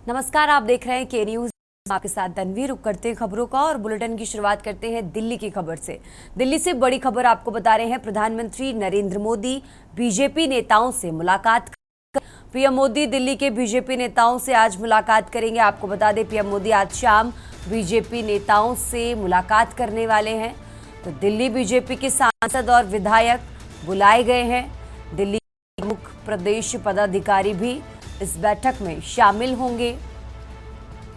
नमस्कार, आप देख रहे हैं के न्यूज। आपके साथ तनवीर। रुक करते हैं खबरों का और बुलेटिन की शुरुआत करते हैं दिल्ली की खबर से। दिल्ली से बड़ी खबर आपको बता रहे हैं। प्रधानमंत्री नरेंद्र मोदी बीजेपी नेताओं से मुलाकात। पीएम मोदी दिल्ली के बीजेपी नेताओं से आज मुलाकात करेंगे। आपको बता दें, पीएम मोदी आज शाम बीजेपी नेताओं से मुलाकात करने वाले हैं। तो दिल्ली बीजेपी के सांसद और विधायक बुलाए गए हैं। दिल्ली के मुख्य प्रदेश पदाधिकारी भी इस बैठक में शामिल होंगे।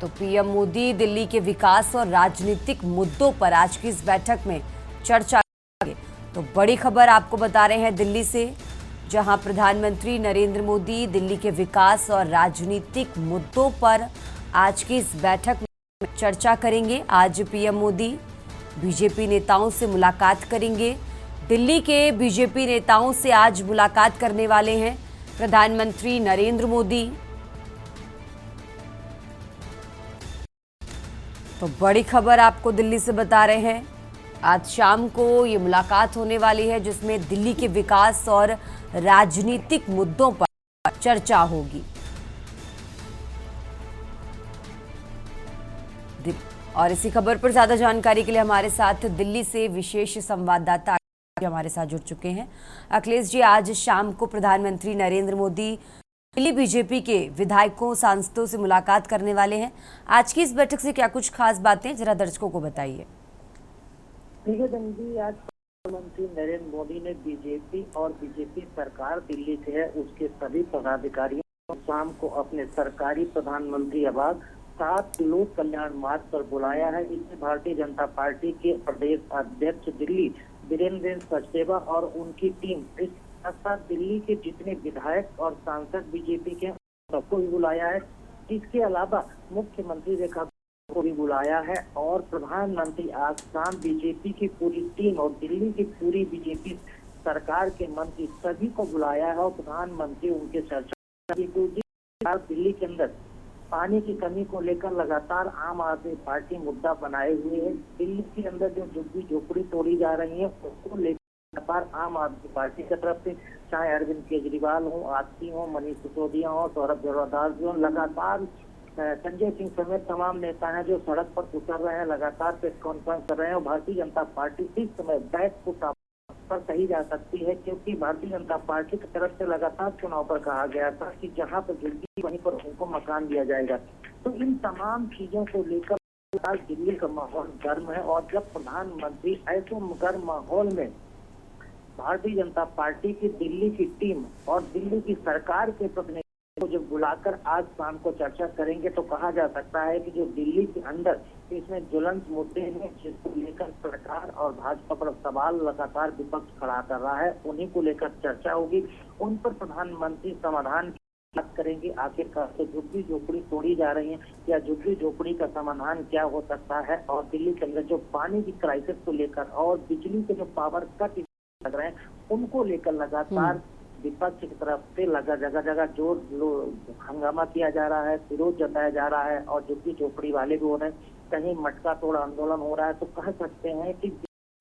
तो पीएम मोदी दिल्ली के विकास और राजनीतिक मुद्दों पर आज की इस बैठक में चर्चा करेंगे। तो बड़ी खबर आपको बता रहे हैं दिल्ली से, जहां प्रधानमंत्री नरेंद्र मोदी दिल्ली के विकास और राजनीतिक मुद्दों पर आज की इस बैठक में चर्चा करेंगे। आज पीएम मोदी बीजेपी नेताओं से मुलाकात करेंगे। दिल्ली के बीजेपी नेताओं से आज मुलाकात करने वाले हैं प्रधानमंत्री नरेंद्र मोदी। तो बड़ी खबर आपको दिल्ली से बता रहे हैं, आज शाम को ये मुलाकात होने वाली है, जिसमें दिल्ली के विकास और राजनीतिक मुद्दों पर चर्चा होगी। और इसी खबर पर ज्यादा जानकारी के लिए हमारे साथ दिल्ली से विशेष संवाददाता हमारे साथ जुड़ चुके हैं। अखिलेश जी, आज शाम को प्रधानमंत्री नरेंद्र मोदी दिल्ली बीजेपी के विधायकों सांसदों से मुलाकात करने वाले हैं। आज की इस बैठक से क्या कुछ खास बातें जरा दर्शकों को बताइए। ठीक है दंगी, आज प्रधानमंत्री नरेंद्र मोदी ने बीजेपी और बीजेपी सरकार दिल्ली के है उसके सभी पदाधिकारियों को शाम को अपने सरकारी प्रधानमंत्री आवास 7 लोक कल्याण मार्ग पर बुलाया है। इसमें भारतीय जनता पार्टी के प्रदेश अध्यक्ष दिल्ली वीरेंद्र सचदेवा और उनकी टीम, इस साथ दिल्ली के जितने विधायक और सांसद बीजेपी के सबको भी बुलाया है। इसके अलावा मुख्यमंत्री रेखा को भी बुलाया है और प्रधानमंत्री आज शाम बीजेपी की पूरी टीम और दिल्ली की पूरी बीजेपी सरकार के मंत्री सभी को बुलाया है और प्रधानमंत्री उनके चर्चा दिल्ली के अंदर पानी की कमी को लेकर लगातार आम आदमी पार्टी मुद्दा बनाए हुए है। दिल्ली के अंदर जो झुग्गी झोपड़ी तोड़ी जा रही है उसको लेकर लगातार आम आदमी पार्टी की तरफ से, चाहे अरविंद केजरीवाल हो, आरती हो, मनीष सिसोदिया हो, सौरभ जोरादास हो, लगातार संजय सिंह समेत तमाम नेता हैं जो सड़क पर उतर रहे हैं, लगातार प्रेस कॉन्फ्रेंस कर रहे हैं। और भारतीय जनता पार्टी इस समय बैक फुट पर कही जा सकती है, क्योंकि भारतीय जनता पार्टी की तरफ से लगातार चुनाव पर कहा गया था कि जहां पर झुग्गी वहीं पर उनको मकान दिया जाएगा। तो इन तमाम चीजों को लेकर आज दिल्ली का माहौल गर्म है। और जब प्रधानमंत्री ऐसे गर्म माहौल में भारतीय जनता पार्टी की दिल्ली की टीम और दिल्ली की सरकार के प्रतिनिधि को जब बुलाकर आज शाम को चर्चा करेंगे, तो कहा जा सकता है कि जो दिल्ली के अंदर इसमें ज्वलंत मुद्दे हैं जिसको लेकर सरकार और भाजपा पर सवाल लगातार विपक्ष खड़ा कर रहा है, उन्हीं को लेकर चर्चा होगी। उन पर प्रधानमंत्री समाधान की बात करेंगे। आखिरकार तो झुग्गी झोपड़ी तोड़ी जा रही है, या झुग्गी झोपड़ी का समाधान क्या हो सकता है। और दिल्ली के अंदर जो पानी की क्राइसिस को लेकर और बिजली के जो पावर कट लग रहे हैं उनको लेकर लगातार विपक्ष की तरफ से जगह जगह जोर हंगामा किया जा रहा है, विरोध जताया जा रहा है और झुग्गी झोपड़ी वाले भी हो रहे हैं, कहीं मटका तोड़ आंदोलन हो रहा है। तो कह सकते हैं कि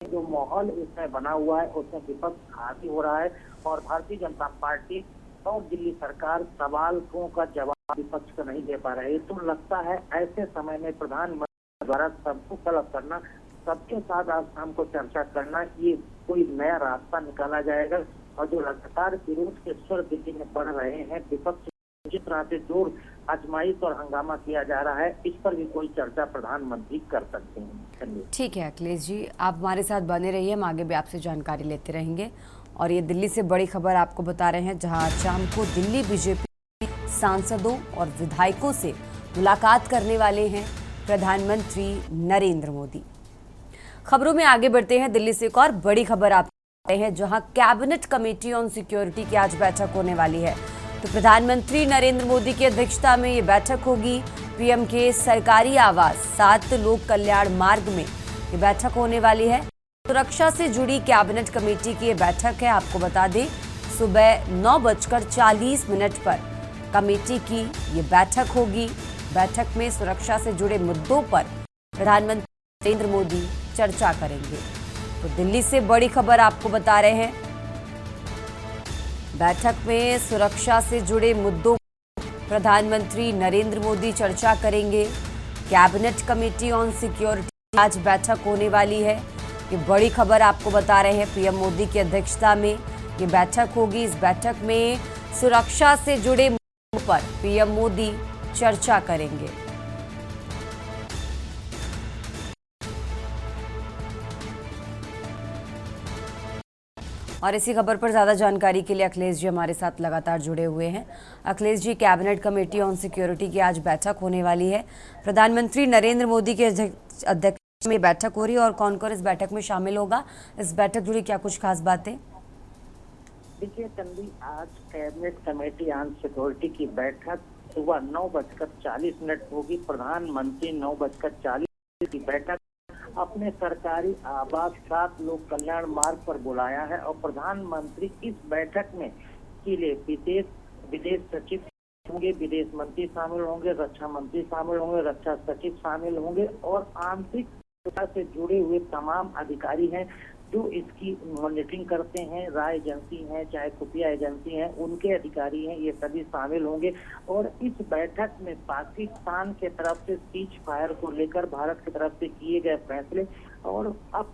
जो माहौल इसमें बना हुआ है उसमें विपक्ष हावी हो रहा है और भारतीय जनता पार्टी और दिल्ली सरकार सवालों का जवाब विपक्ष को नहीं दे पा रहे। तो लगता है ऐसे समय में प्रधानमंत्री द्वारा सबको तलब करना, सबके साथ आज शाम को चर्चा करना, ये कोई नया रास्ता निकाला जाएगा। और जो लगातार विरोध के स्वर दिल्ली में बढ़ रहे हैं, विपक्ष जिस तरह से जोर आजमाइश और हंगामा किया जा रहा है, इस पर भी कोई चर्चा प्रधानमंत्री कर सकते हैं। ठीक है अखिलेश जी, आप हमारे साथ बने रहिए, हम आगे भी आपसे जानकारी लेते रहेंगे। और ये दिल्ली से बड़ी खबर आपको बता रहे हैं, जहां शाम को दिल्ली बीजेपी सांसदों और विधायकों से मुलाकात करने वाले हैं प्रधानमंत्री नरेंद्र मोदी। खबरों में आगे बढ़ते हैं। दिल्ली से एक और बड़ी खबर आप हैं, जहां कैबिनेट कमेटी ऑन सिक्योरिटी की आज बैठक होने वाली है। तो प्रधानमंत्री नरेंद्र मोदी की अध्यक्षता में ये बैठक होगी। पीएम के सरकारी आवास 7 लोक कल्याण मार्ग में ये बैठक होने वाली है। सुरक्षा से जुड़ी कैबिनेट कमेटी की ये बैठक है। आपको बता दें, सुबह 9:40 पर कमेटी की ये बैठक होगी। बैठक में सुरक्षा से जुड़े मुद्दों पर प्रधानमंत्री नरेंद्र मोदी चर्चा करेंगे। तो दिल्ली से बड़ी खबर आपको बता रहे हैं, बैठक में सुरक्षा से जुड़े मुद्दों प्रधानमंत्री नरेंद्र मोदी चर्चा करेंगे। कैबिनेट कमेटी ऑन सिक्योरिटी आज बैठक होने वाली है। ये बड़ी खबर आपको बता रहे हैं, पीएम मोदी की अध्यक्षता में ये बैठक होगी। इस बैठक में सुरक्षा से जुड़े मुद्दों पर पीएम मोदी चर्चा करेंगे। और इसी खबर पर ज्यादा जानकारी के लिए अखिलेश जी हमारे साथ लगातार जुड़े हुए हैं। Akhilesh ji, cabinet committee on security की आज बैठक होने वाली है। प्रधानमंत्री नरेंद्र मोदी के अध्यक्षता में बैठक हो रही है और कौन कौन इस बैठक में शामिल होगा, इस बैठक जुड़ी क्या कुछ खास बातें? देखिए तन्वी, आज कैबिनेट कमेटी ऑन सिक्योरिटी की बैठक सुबह 9:40 होगी। प्रधानमंत्री 9:40 की बैठक अपने सरकारी आवास 7 लोक कल्याण मार्ग पर बुलाया है और प्रधानमंत्री इस बैठक में के लिए विदेश सचिव होंगे, विदेश मंत्री शामिल होंगे, रक्षा मंत्री शामिल होंगे, रक्षा सचिव शामिल होंगे और आंतरिक सुरक्षा से जुड़े हुए तमाम अधिकारी हैं जो इसकी मॉनिटरिंग करते हैं। राय एजेंसी है, चाहे खुफिया एजेंसी है, उनके अधिकारी हैं, ये सभी शामिल होंगे। और इस बैठक में पाकिस्तान के तरफ से सीज फायर को लेकर भारत की तरफ से किए गए फैसले और अब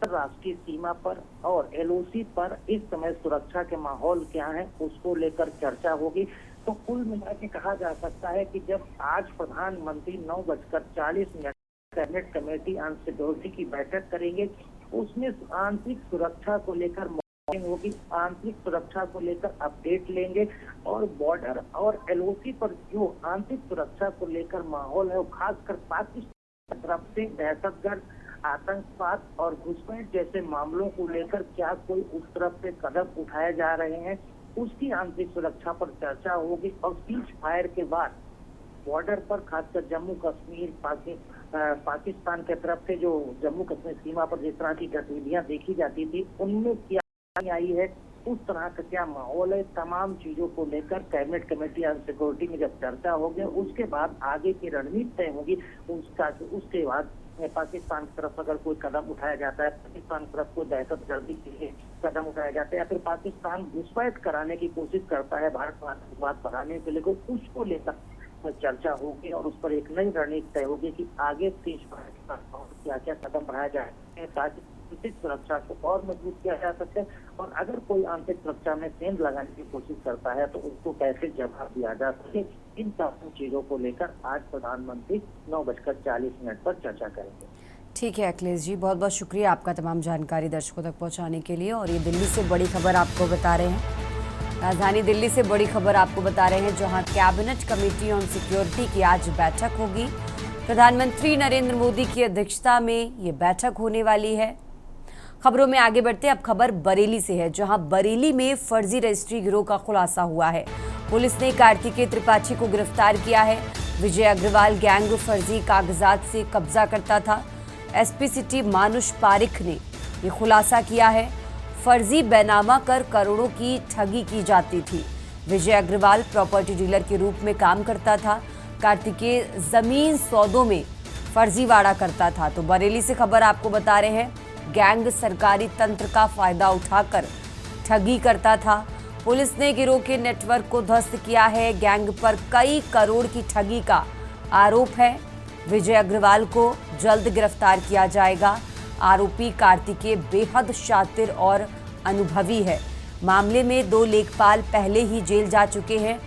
राष्ट्रीय सीमा पर और एलओसी पर इस समय सुरक्षा के माहौल क्या है उसको लेकर चर्चा होगी। तो कुल मिलाकर कहा जा सकता है कि जब आज प्रधानमंत्री 9:40 कैबिनेट कमेटी ऑन सिक्योरिटी की बैठक करेंगे, उसमें आंतरिक सुरक्षा को लेकर मॉनिटरिंग होगी, आंतरिक सुरक्षा को लेकर अपडेट लेंगे और बॉर्डर और एलओसी पर जो आंतरिक सुरक्षा को लेकर माहौल है वो खासकर पाकिस्तान की तरफ से दहशतगर्द, आतंकवाद और घुसपैठ जैसे मामलों को लेकर क्या कोई उस तरफ से कदम उठाए जा रहे हैं, उसकी आंतरिक सुरक्षा पर चर्चा होगी। और सीज फायर के बाद बॉर्डर पर खासकर जम्मू कश्मीर पाकिस्तान के तरफ से जो जम्मू कश्मीर सीमा पर जिस तरह की गतिविधियां देखी जाती थी उनमें क्या आई है, उस तरह का क्या माहौल है, तमाम चीजों को लेकर कैबिनेट कमेटी ऑन सिक्योरिटी में जब चर्चा होगी उसके बाद आगे की रणनीति तय होगी। उसके बाद पाकिस्तान की तरफ अगर कोई कदम उठाया जाता है, पाकिस्तान की तरफ कोई दहशतगर्दी के लिए कदम उठाया जाता है या फिर पाकिस्तान घुसपैठ कराने की कोशिश करता है भारत में आतंकवाद बढ़ाने के लिए, उसको लेकर चर्चा होगी और उस पर एक नई रणनीति तय होगी कि आगे सीज फायर क्या क्या कदम बढ़ाया जाए ताकि आंतरिक सुरक्षा को और मजबूत किया जा सके और अगर कोई आंतरिक सुरक्षा में सेंध लगाने की कोशिश करता है तो उसको कैसे जवाब दिया जा सके। इन तमाम चीजों को लेकर आज प्रधानमंत्री 9:40 पर चर्चा करेंगे। ठीक है अखिलेश जी, बहुत बहुत शुक्रिया आपका तमाम जानकारी दर्शकों तक पहुंचाने के लिए। और ये दिल्ली से बड़ी खबर आपको बता रहे हैं, राजधानी दिल्ली से बड़ी खबर आपको बता रहे हैं, जहां कैबिनेट कमेटी ऑन सिक्योरिटी की आज बैठक होगी। प्रधानमंत्री नरेंद्र मोदी की अध्यक्षता में ये बैठक होने वाली है। खबरों में आगे बढ़ते हैं, अब खबर बरेली से है, जहां बरेली में फर्जी रजिस्ट्री गिरोह का खुलासा हुआ है। पुलिस ने कार्तिकेय त्रिपाठी को गिरफ्तार किया है। विजय अग्रवाल गैंग फर्जी कागजात से कब्जा करता था। एसपी सिटी मानुष पारिख ने ये खुलासा किया है। फर्जी बैनामा कर करोड़ों की ठगी की जाती थी। विजय अग्रवाल प्रॉपर्टी डीलर के रूप में काम करता था। कार्तिकेय जमीन सौदों में फर्जीवाड़ा करता था। तो बरेली से खबर आपको बता रहे हैं, गैंग सरकारी तंत्र का फायदा उठाकर ठगी करता था। पुलिस ने गिरोह के नेटवर्क को ध्वस्त किया है। गैंग पर कई करोड़ की ठगी का आरोप है। विजय अग्रवाल को जल्द गिरफ्तार किया जाएगा। आरोपी कार्तिकेय बेहद शातिर और अनुभवी है। मामले में 2 लेखपाल पहले ही जेल जा चुके हैं।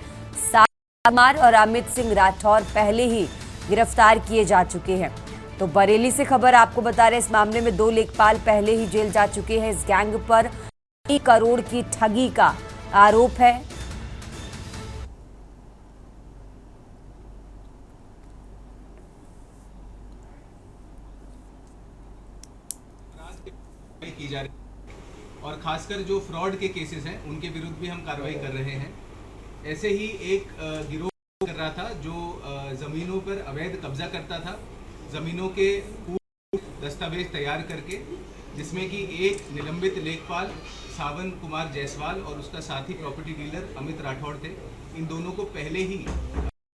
कुमार और अमित सिंह राठौर पहले ही गिरफ्तार किए जा चुके हैं। तो बरेली से खबर आपको बता रहे हैं, इस मामले में 2 लेखपाल पहले ही जेल जा चुके हैं। इस गैंग पर कई करोड़ की ठगी का आरोप है। की जा रही और खासकर जो फ्रॉड के केसेस हैं उनके विरुद्ध भी हम कार्रवाई कर रहे हैं। ऐसे ही एक गिरोह कर रहा था जो जमीनों पर अवैध कब्जा करता था, जमीनों के दस्तावेज तैयार करके, जिसमें कि एक निलंबित लेखपाल सावन कुमार जायसवाल और उसका साथी प्रॉपर्टी डीलर अमित राठौड़ थे। इन दोनों को पहले ही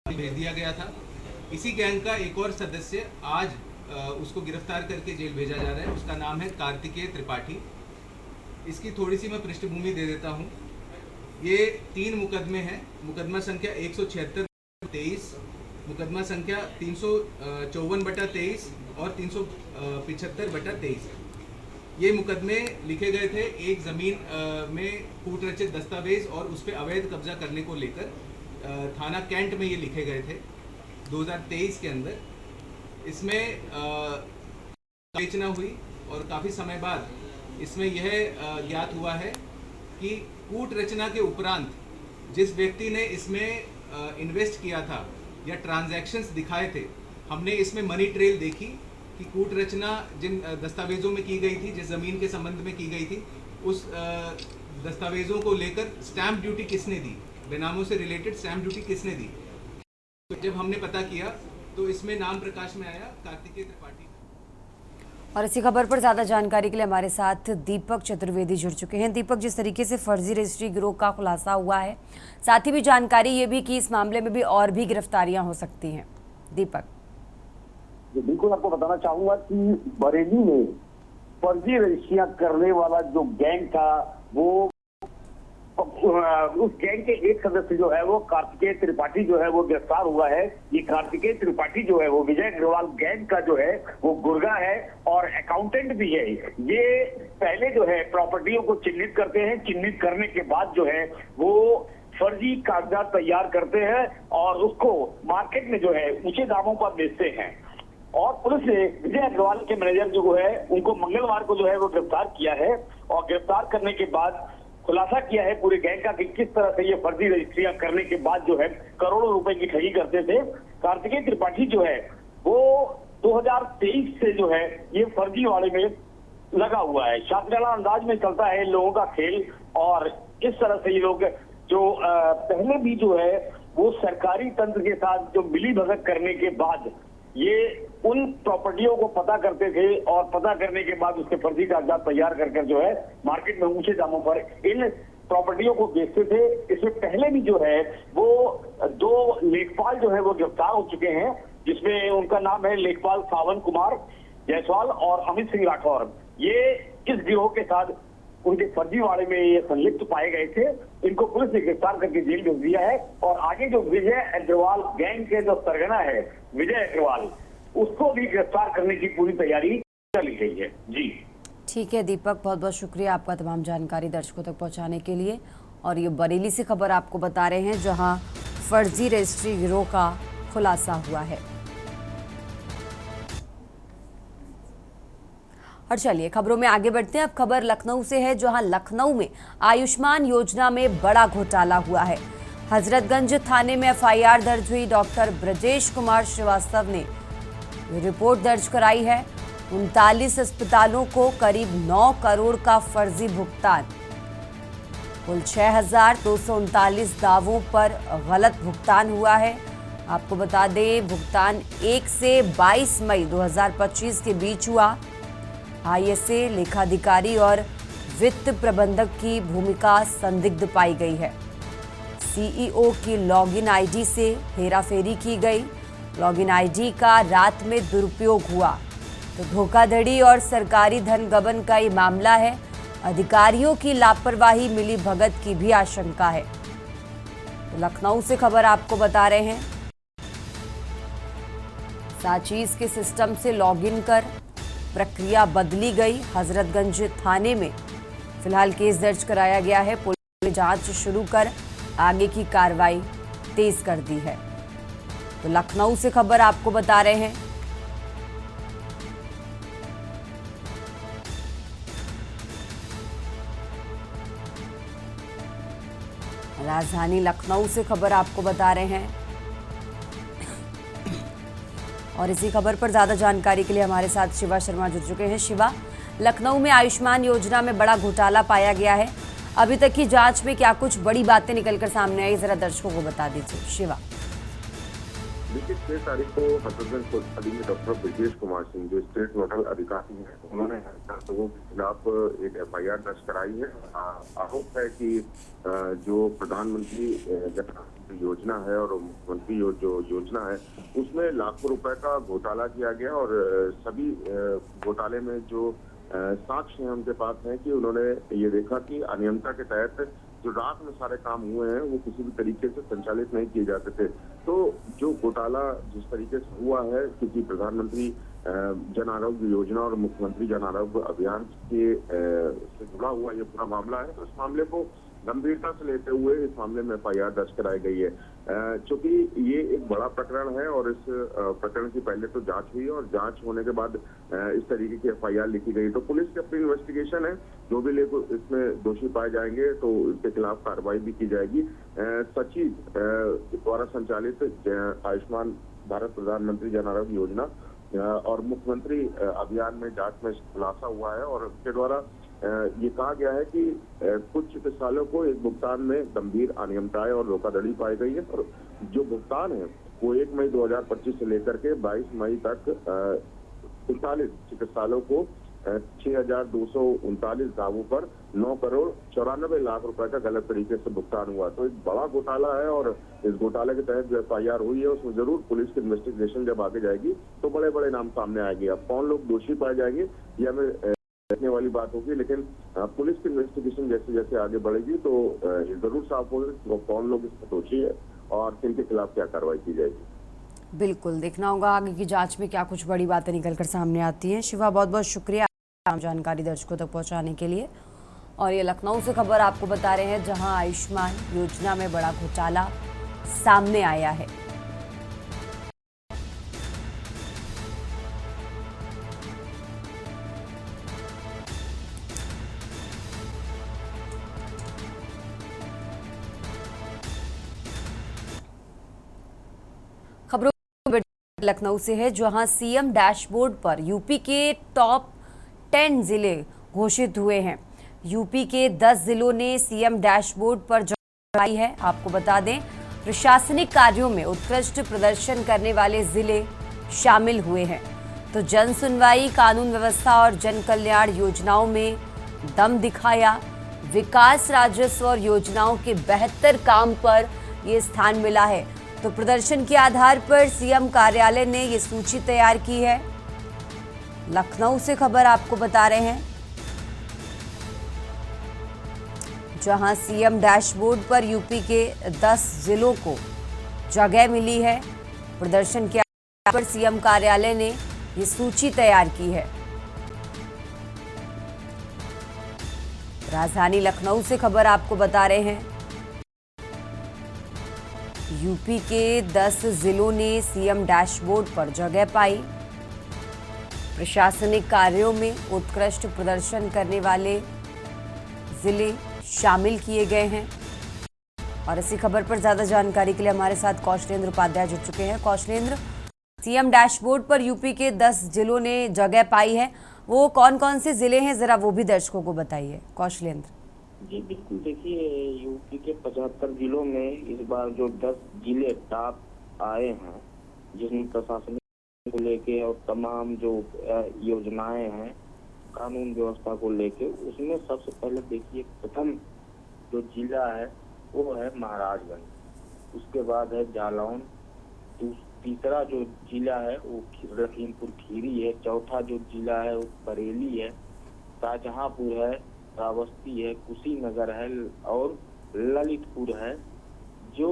भेज दिया गया था। इसी गैंग का एक और सदस्य आज उसको गिरफ्तार करके जेल भेजा जा रहा है। उसका नाम है कार्तिकेय त्रिपाठी। इसकी थोड़ी सी मैं पृष्ठभूमि दे देता हूँ। ये 3 मुकदमे हैं। मुकदमा संख्या 176/23, मुकदमा संख्या 354/23 और 375/23। ये मुकदमे लिखे गए थे एक ज़मीन में कूटरचित दस्तावेज और उस पर अवैध कब्जा करने को लेकर थाना कैंट में ये लिखे गए थे 2023 के अंदर। इसमें बेचना हुई और काफ़ी समय बाद इसमें यह ज्ञात हुआ है कि कूट रचना के उपरांत जिस व्यक्ति ने इसमें इन्वेस्ट किया था या ट्रांजैक्शंस दिखाए थे, हमने इसमें मनी ट्रेल देखी कि कूट रचना जिन दस्तावेजों में की गई थी, जिस ज़मीन के संबंध में की गई थी, उस दस्तावेजों को लेकर स्टैम्प ड्यूटी किसने दी, बेनामों से रिलेटेड स्टैम्प ड्यूटी किसने दी। तो जब हमने पता किया तो इसमें नाम प्रकाश में आया कार्तिकेय त्रिपाठी। और इसी खबर पर ज्यादा जानकारी के लिए हमारे साथ दीपक चतुर्वेदी जुड़ चुके हैं। दीपक, जिस तरीके से फर्जी रजिस्ट्री गिरोह का खुलासा हुआ है, साथ ही भी जानकारी ये भी कि इस मामले में भी और भी गिरफ्तारियां हो सकती हैं। दीपक जी बिल्कुल, आपको बताना चाहूंगा कि बरेली में फर्जी रजिस्ट्रियां करने वाला जो गैंग था, वो उस गैंग के एक सदस्य जो है वो कार्तिकेय त्रिपाठी जो है वो गिरफ्तार हुआ है। ये कार्तिकेय त्रिपाठी जो है वो विजय अग्रवाल गैंग का जो है वो गुर्गा है और अकाउंटेंट भी है। ये पहले जो है प्रॉपर्टियों को चिन्हित करते हैं, चिन्हित करने के बाद जो है वो फर्जी कागजात तैयार करते हैं और उसको मार्केट में जो है ऊंचे दामों पर बेचते हैं। और पुलिस ने विजय अग्रवाल के मैनेजर जो है उनको मंगलवार को जो है वो गिरफ्तार किया है और गिरफ्तार करने के बाद खुलासा किया है पूरे गैंग का कि किस तरह से ये फर्जी रजिस्ट्रियां करने के बाद जो है करोड़ों रुपए की ठगी करते थे। कार्तिकेय त्रिपाठी जो है वो 2023 से जो है ये फर्जी वाले में लगा हुआ है। शातिराना अंदाज में चलता है लोगों का खेल और इस तरह से ये लोग जो पहले भी जो है वो सरकारी तंत्र के साथ जो मिली भगत करने के बाद ये उन प्रॉपर्टियों को पता करते थे और पता करने के बाद उसके फर्जी कागजात तैयार कर जो है मार्केट में ऊंचे दामों पर इन प्रॉपर्टियों को बेचते थे। इससे पहले भी जो है वो 2 लेखपाल जो है वो गिरफ्तार हो चुके हैं, जिसमें उनका नाम है लेखपाल सावन कुमार जायसवाल और अमित सिंह राठौर। ये इस गिरोह के साथ उनके फर्जीवाड़े में ये संलिप्त पाए गए थे। इनको पुलिस ने गिरफ्तार करके जेल भेज दिया है और आगे जो विजय अग्रवाल गैंग के जो सरगना है विजय अग्रवाल, उसको भी गिरफ्तार करने की पूरी तैयारी चली गई है। जी ठीक है दीपक, बहुत बहुत शुक्रिया आपका तमाम जानकारी दर्शकों तक पहुंचाने के लिए। और ये बरेली से खबर आपको बता रहे हैं जहां फर्जी रजिस्ट्री गिरोह का खुलासा हुआ है। और चलिए खबरों में आगे बढ़ते हैं। अब खबर लखनऊ से है, जहां लखनऊ में आयुष्मान योजना में बड़ा घोटाला हुआ है। हजरतगंज थाने में एफआईआर दर्ज हुई। डॉक्टर ब्रजेश कुमार श्रीवास्तव ने रिपोर्ट दर्ज कराई है। 39 अस्पतालों को करीब 9 करोड़ का फर्जी भुगतान। कुल 6,239 दावों पर गलत भुगतान हुआ है। आपको बता दें भुगतान 1 से 22 मई 2025 के बीच हुआ। आईएसए लेखाधिकारी और वित्त प्रबंधक की भूमिका संदिग्ध पाई गई है। सीईओ की लॉगिन आईडी से हेराफेरी की गई। लॉगिन आईडी का रात में दुरुपयोग हुआ। तो धोखाधड़ी और सरकारी धन गबन का ये मामला है। अधिकारियों की लापरवाही, मिली भगत की भी आशंका है। तो लखनऊ से खबर आपको बता रहे हैं, साचीज के सिस्टम से लॉगिन कर प्रक्रिया बदली गई। हजरतगंज थाने में फिलहाल केस दर्ज कराया गया है। पुलिस ने जांच शुरू कर आगे की कार्रवाई तेज कर दी है। तो लखनऊ से खबर आपको बता रहे हैं। राजधानी लखनऊ से खबर आपको बता रहे हैं। और इसी खबर पर ज्यादा जानकारी के लिए हमारे साथ शिवा शर्मा जुड़ चुके हैं। शिवा, लखनऊ में आयुष्मान योजना में बड़ा घोटाला पाया गया है। अभी तक की जांच में क्या कुछ बड़ी बातें निकलकर सामने आई, जरा दर्शकों को बता दीजिए। शिवा, देखिए 6 तारीख को हजरतगंज पुलिस में डॉक्टर ब्रजेश कुमार सिंह जो स्टेट नोडल अधिकारी हैं, उन्होंने लोगों के खिलाफ एक एफआईआर दर्ज कराई है। आरोप है कि जो प्रधानमंत्री योजना है और मुख्यमंत्री जो योजना है उसमें लाखों रुपए का घोटाला किया गया और सभी घोटाले में जो साक्ष्य उनके पास है कि उन्होंने ये देखा कि अनियमितता के तहत जो रात में सारे काम हुए हैं वो किसी भी तरीके से संचालित नहीं किए जाते थे। तो जो घोटाला जिस तरीके से हुआ है, क्योंकि प्रधानमंत्री जन आरोग्य योजना और मुख्यमंत्री जन आरोग्य अभियान के से जुड़ा हुआ ये पूरा मामला है, तो इस मामले को गंभीरता से लेते हुए इस मामले में एफआईआर दर्ज कराई गई है। चूंकि ये एक बड़ा प्रकरण है और इस प्रकरण की पहले तो जांच हुई और जांच होने के बाद इस तरीके की एफआईआर लिखी गई। तो पुलिस की अपनी इन्वेस्टिगेशन है, जो भी लोग इसमें दोषी पाए जाएंगे तो उनके खिलाफ कार्रवाई भी की जाएगी। सचिव द्वारा संचालित आयुष्मान भारत प्रधानमंत्री जन आरोग्य योजना और मुख्यमंत्री अभियान में जांच में खुलासा हुआ है और उसके द्वारा ये कहा गया है कि कुछ चिकित्सालयों को एक भुगतान में गंभीर अनियमितताएं और धोखाधड़ी पाई गई है और जो भुगतान है वो 1 मई 2025 से लेकर के 22 मई तक 39 चिकित्सालयों को 6,239 दावों पर 9 करोड़ 94 लाख रुपए का गलत तरीके से भुगतान हुआ। तो एक बड़ा घोटाला है और इस घोटाले के तहत जो एफआईआर हुई है उसमें जरूर पुलिस की इन्वेस्टिगेशन जब आगे जाएगी तो बड़े बड़े नाम सामने आएंगे। अब कौन लोग दोषी पाए जाएंगे ये हमें देखने वाली बात होगी, लेकिन पुलिस की इन्वेस्टिगेशन जैसे जैसे आगे बढ़ेगी तो ये जरूर साफ होगा कि कौन लोग इसमें दोषी है और किनके खिलाफ क्या कार्रवाई की जाएगी। बिल्कुल देखना होगा आगे की जांच में क्या कुछ बड़ी बातें निकलकर सामने आती हैं। शिवा, बहुत बहुत शुक्रिया जानकारी दर्शकों तक पहुंचाने के लिए। और ये लखनऊ से खबर आपको बता रहे हैं जहां आयुष्मान योजना में बड़ा घोटाला सामने आया है। खबरों लखनऊ से है जहां सीएम डैशबोर्ड पर यूपी के टॉप 10 जिले घोषित हुए हैं। यूपी के 10 जिलों ने सीएम डैशबोर्ड पर जगह पाई है। आपको बता दें, प्रशासनिक कार्यों में उत्कृष्ट प्रदर्शन करने वाले जिले शामिल हुए हैं। तो जन सुनवाई, कानून व्यवस्था और जन कल्याण योजनाओं में दम दिखाया। विकास, राजस्व और योजनाओं के बेहतर काम पर ये स्थान मिला है। तो प्रदर्शन के आधार पर सीएम कार्यालय ने ये सूची तैयार की है। लखनऊ से खबर आपको बता रहे हैं जहां सीएम डैशबोर्ड पर यूपी के 10 जिलों को जगह मिली है। प्रदर्शन के आधार पर सीएम कार्यालय ने ये सूची तैयार की है। राजधानी लखनऊ से खबर आपको बता रहे हैं यूपी के 10 जिलों ने सीएम डैशबोर्ड पर जगह पाई। प्रशासनिक कार्यों में उत्कृष्ट प्रदर्शन करने वाले जिले शामिल किए गए हैं। और इसी खबर पर ज्यादा जानकारी के लिए हमारे साथ कौशलेंद्र उपाध्याय जुड़ चुके हैं। कौशलेंद्र, सीएम डैशबोर्ड पर यूपी के 10 जिलों ने जगह पाई है, वो कौन कौन से जिले हैं, जरा वो भी दर्शकों को बताइए। कौशलेंद्र जी बिल्कुल, देखिए यूपी के 75 जिलों में इस बार जो 10 जिले टॉप आए हैं जिसमें प्रशासनिक को लेके और तमाम जो योजनाएं हैं कानून व्यवस्था को लेके, उसमें सबसे पहले देखिए प्रथम जो जिला है वो है महाराजगंज, उसके बाद है जालौन, तीसरा जो जिला है वो लखीमपुर खीरी है, चौथा जो जिला है वो बरेली है, शाहजहांपुर है, श्रावस्ती है, कुशीनगर है और ललितपुर है, जो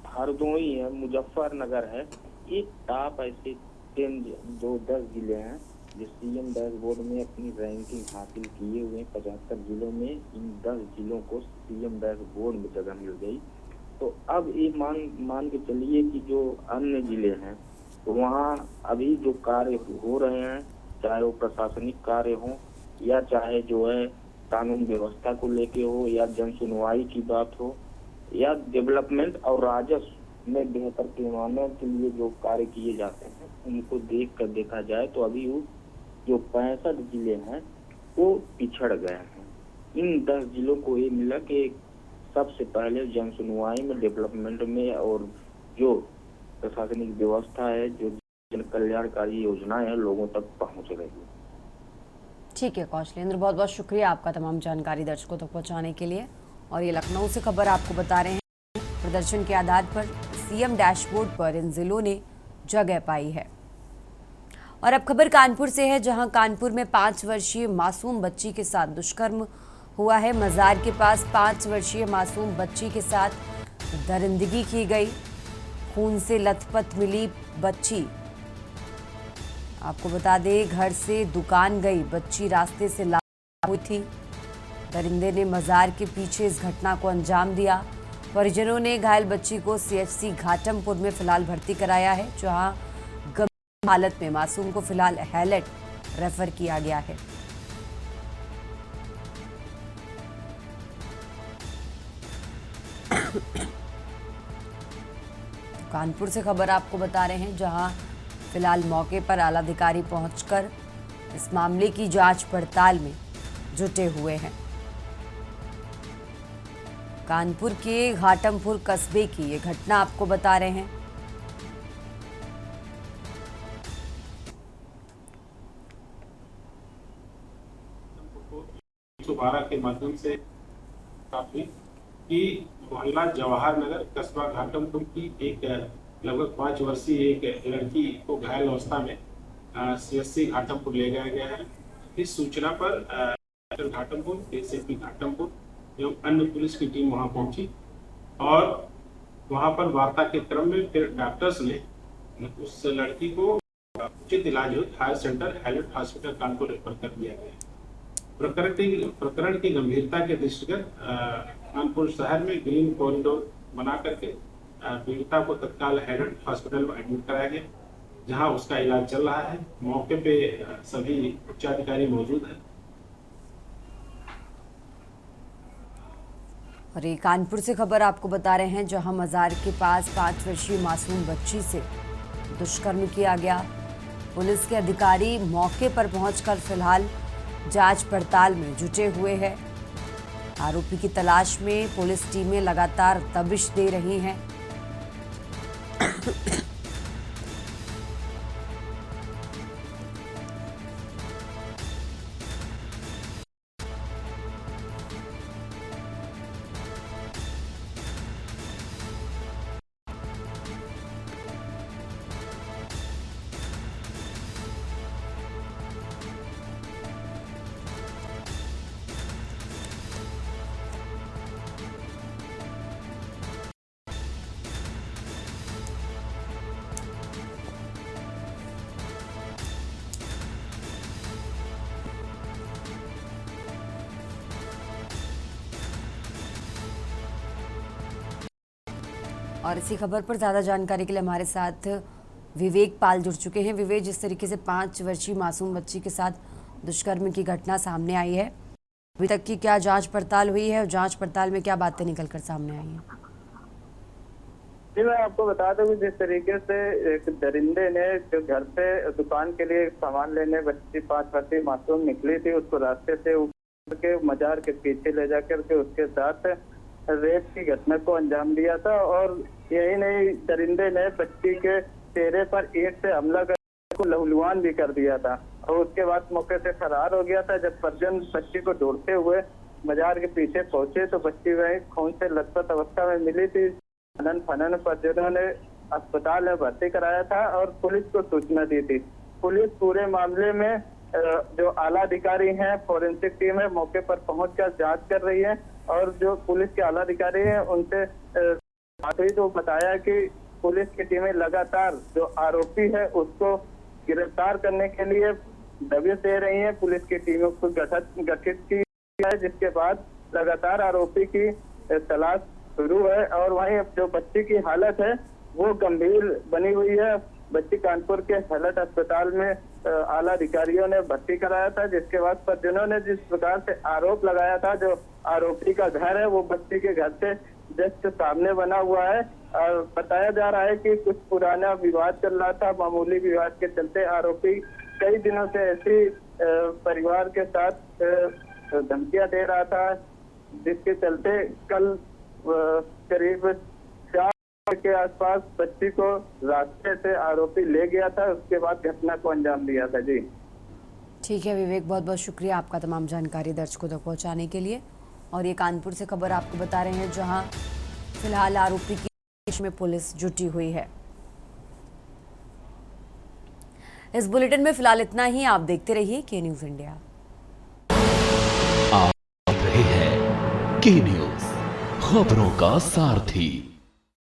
हरदोई है, मुजफ्फरनगर है। ये टॉप ऐसे 10 जिले हैं जो सीएम डैशबोर्ड में अपनी रैंकिंग हासिल किए हुए। 75 जिलों में इन 10 जिलों को सीएम डैशबोर्ड में जगह मिल गई। तो अब ये मान के चलिए कि जो अन्य जिले हैं तो वहाँ अभी जो कार्य हो रहे हैं, चाहे वो प्रशासनिक कार्य हो या चाहे जो है कानून व्यवस्था को लेके हो या जन सुनवाई की बात हो या डेवलपमेंट और राजस्व में बेहतर पैमाने के लिए जो कार्य किए जाते हैं, उनको देखा जाए तो अभी वो जो 65 जिले हैं वो पिछड़ गए हैं। इन 10 जिलों को ये मिला कि सबसे पहले जन सुनवाई में, डेवलपमेंट में और जो प्रशासनिक व्यवस्था है, जो जन कल्याणकारी योजनाएं हैं, लोगों तक पहुंच रही है। ठीक है कौशलेंद्र, बहुत बहुत शुक्रिया आपका तमाम जानकारी दर्शकों तक पहुंचाने के लिए। और ये लखनऊ से खबर आपको बता रहे हैं प्रदर्शन के आधार पर सीएम डैशबोर्ड पर इन जिलों ने जगह पाई है। और अब खबर कानपुर से है जहां कानपुर में 5 वर्षीय मासूम बच्ची के साथ दुष्कर्म हुआ है। मजार के पास 5 वर्षीय मासूम बच्ची के साथ दरिंदगी की गई। खून से लथपथ मिली बच्ची। आपको बता दें, घर से दुकान गई बच्ची रास्ते से लापता हुई थी। दरिंदे ने मजार के पीछे इस घटना को अंजाम दिया। परिजनों ने घायल बच्ची को सीएचसी घाटमपुर में फिलहाल भर्ती कराया है, जहां गंभीर हालत में मासूम को फिलहाल हैलेट रेफर किया गया है। कानपुर से खबर आपको बता रहे हैं, जहां फिलहाल मौके पर आला अधिकारी पहुंचकर इस मामले की जांच पड़ताल में जुटे हुए हैं। कानपुर के घाटमपुर कस्बे की ये घटना आपको बता रहे हैं। 112 के माध्यम से काफी कि मोहल्ला जवाहर नगर कस्बा घाटमपुर की एक लगभग 5 वर्षीय एक लड़की को घायल अवस्था में सीएचसी घाटमपुर ले जाया गया है। इस सूचना पर घाटमपुर, एसीपी घाटमपुर एवं अन्य पुलिस की टीम वहां पहुंची और वहां पर वार्ता के क्रम में फिर डॉक्टर्स ने उस लड़की को उचित इलाज higher centre Hallett hospital Kanpur refer कर दिया गया। प्रकरण की गंभीरता के दृष्टिगत कानपुर शहर में ग्रीन कॉरिडोर बना करके पीड़िता को तत्काल हैलेट हॉस्पिटल में एडमिट कराया गया, जहां उसका इलाज चल रहा है। मौके पे सभी उच्चाधिकारी मौजूद हैं। और ये कानपुर से खबर आपको बता रहे हैं, जहां मजार के पास 5 वर्षीय मासूम बच्ची से दुष्कर्म किया गया। पुलिस के अधिकारी मौके पर पहुंचकर फिलहाल जांच पड़ताल में जुटे हुए हैं। आरोपी की तलाश में पुलिस टीमें लगातार दबिश दे रही हैं। और इसी खबर पर ज़्यादा जानकारी के लिए हमारे साथ विवेक पाल जुड़ चुके हैं। विवेक, जिस तरीके से 5 वर्षीय मासूम बच्ची के साथ दुष्कर्म की घटना सामने आई है, अभी तक की क्या जांच पड़ताल हुई है और जांच पड़ताल में क्या बातें निकलकर सामने आई हैं? जी, मैं आपको बता दूं कि जिस तरीके से एक दरिंदे ने जो घर से दुकान के लिए सामान लेने बच्ची 5 वर्षीय मासूम निकली थी, उसको रास्ते से ऊपर के मजार के पीछे ले जाकर के उसके साथ रेप की घटना को अंजाम दिया था। और यही नहीं, दरिंदे ने बच्ची के चेहरे पर ईंट से हमला कर को लहूलुहान भी कर दिया था और उसके बाद मौके से फरार हो गया था। जब परिजन बच्ची को ढूंढते हुए मजार के पीछे पहुंचे तो बच्ची वही खून से लथपथ अवस्था में मिली थी। फनन परिजनों ने अस्पताल में भर्ती कराया था और पुलिस को सूचना दी थी। पुलिस पूरे मामले में जो आला अधिकारी हैं, फोरेंसिक टीम है, मौके पर पहुंचकर जांच कर रही है। और जो पुलिस के आला अधिकारी हैं उनसे बात हुई तो बताया कि पुलिस की टीमें लगातार जो आरोपी है उसको गिरफ्तार करने के लिए दबिश दे रही हैं। पुलिस की टीमों को गठित की है, जिसके बाद लगातार आरोपी की तलाश शुरू है। और वहीं अब जो बच्ची की हालत है वो गंभीर बनी हुई है। बच्ची कानपुर के हैलेट अस्पताल में आला अधिकारियों ने भर्ती कराया था, जिसके बाद परिजनों ने जिस प्रकार से आरोप लगाया था, जो आरोपी का घर है वो बच्ची के घर से जस्ट सामने बना हुआ है। और बताया जा रहा है कि कुछ पुराना विवाद चल रहा था। मामूली विवाद के चलते आरोपी कई दिनों से ऐसी परिवार के साथ धमकियां दे रहा था, जिसके चलते कल करीब 4 के आसपास बच्ची को रास्ते से आरोपी ले गया था। उसके बाद घटना को अंजाम दिया था। जी ठीक है विवेक, बहुत बहुत शुक्रिया आपका तमाम जानकारी दर्शकों तक पहुंचाने के लिए। और ये कानपुर से खबर आपको बता रहे हैं, जहां फिलहाल आरोपी की तलाश में पुलिस जुटी हुई है। इस बुलेटिन में फिलहाल इतना ही। आप देखते रहिए के न्यूज़ इंडिया। आप रहे की न्यूज, खबरों का सारथी।